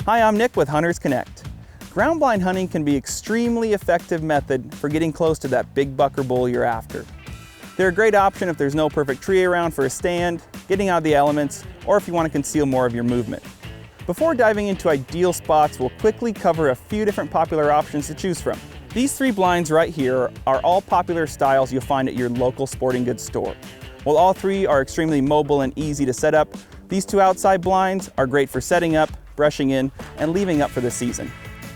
Hi, I'm Nick with Hunters Connect. Ground blind hunting can be an extremely effective method for getting close to that big buck or bull you're after. They're a great option if there's no perfect tree around for a stand, getting out of the elements, or if you want to conceal more of your movement. Before diving into ideal spots, we'll quickly cover a few different popular options to choose from. These 3 blinds right here are all popular styles you'll find at your local sporting goods store. While all 3 are extremely mobile and easy to set up, these 2 outside blinds are great for setting up, brushing in, and leaving up for the season.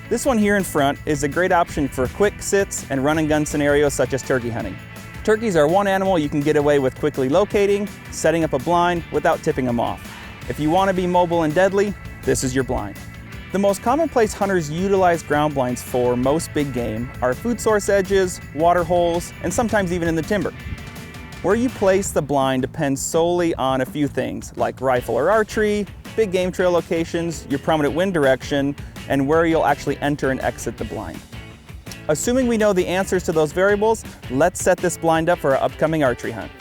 This one here in front is a great option for quick sits and run and gun scenarios such as turkey hunting. Turkeys are one animal you can get away with quickly locating, setting up a blind without tipping them off. If you want to be mobile and deadly, this is your blind. The most common place hunters utilize ground blinds for most big game are food source edges, water holes, and sometimes even in the timber. Where you place the blind depends solely on a few things like rifle or archery, big game trail locations, your prominent wind direction, and where you'll actually enter and exit the blind. Assuming we know the answers to those variables, let's set this blind up for our upcoming archery hunt.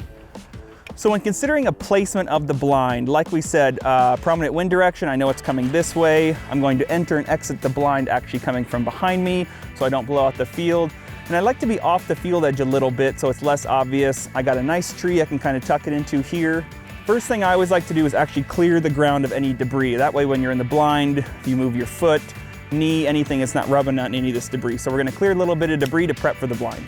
So when considering a placement of the blind, like we said, prominent wind direction, I know it's coming this way. I'm going to enter and exit the blind actually coming from behind me so I don't blow out the field. And I like to be off the field edge a little bit so it's less obvious. I got a nice tree I can kind of tuck it into here. First thing I always like to do is actually clear the ground of any debris. That way when you're in the blind, if you move your foot, knee, anything, it's not rubbing on any of this debris. So we're gonna clear a little bit of debris to prep for the blind.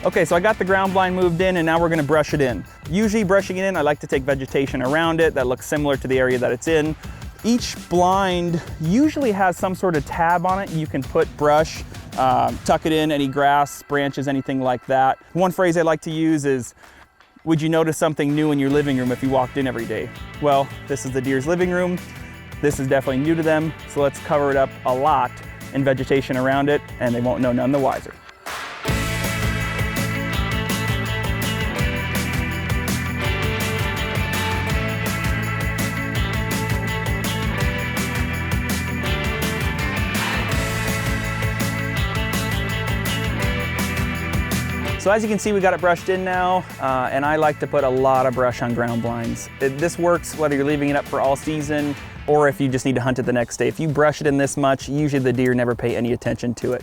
Okay, so I got the ground blind moved in and now we're gonna brush it in. Usually brushing it in, I like to take vegetation around it that looks similar to the area that it's in. Each blind usually has some sort of tab on it. You can put brush, tuck it in, any grass, branches, anything like that. One phrase I like to use is, would you notice something new in your living room if you walked in every day? Well, this is the deer's living room. This is definitely new to them, so let's cover it up a lot in vegetation around it, and they won't know none the wiser. So as you can see, we got it brushed in now, and I like to put a lot of brush on ground blinds. This works whether you're leaving it up for all season or if you just need to hunt it the next day. If you brush it in this much, usually the deer never pay any attention to it.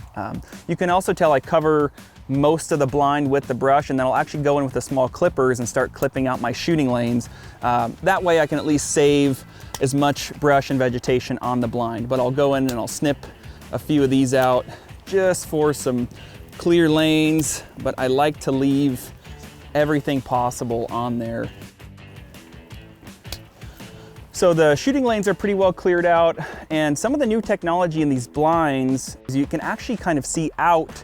You can also tell I cover most of the blind with the brush, and then I'll actually go in with the small clippers and start clipping out my shooting lanes. That way I can at least save as much brush and vegetation on the blind, but I'll go in and I'll snip a few of these out just for some clear lanes, but I like to leave everything possible on there. So the shooting lanes are pretty well cleared out, and some of the new technology in these blinds is you can actually kind of see out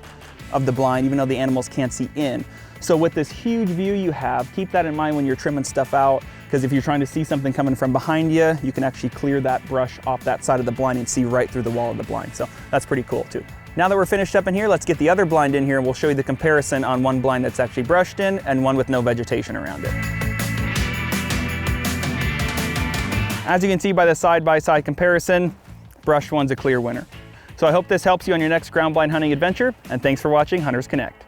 of the blind even though the animals can't see in. So with this huge view you have, keep that in mind when you're trimming stuff out, because if you're trying to see something coming from behind you, you can actually clear that brush off that side of the blind and see right through the wall of the blind. So that's pretty cool too. Now that we're finished up in here, let's get the other blind in here and we'll show you the comparison on one blind that's actually brushed in and one with no vegetation around it. As you can see by the side-by-side comparison, brushed one's a clear winner. So I hope this helps you on your next ground blind hunting adventure, and thanks for watching Hunters Connect.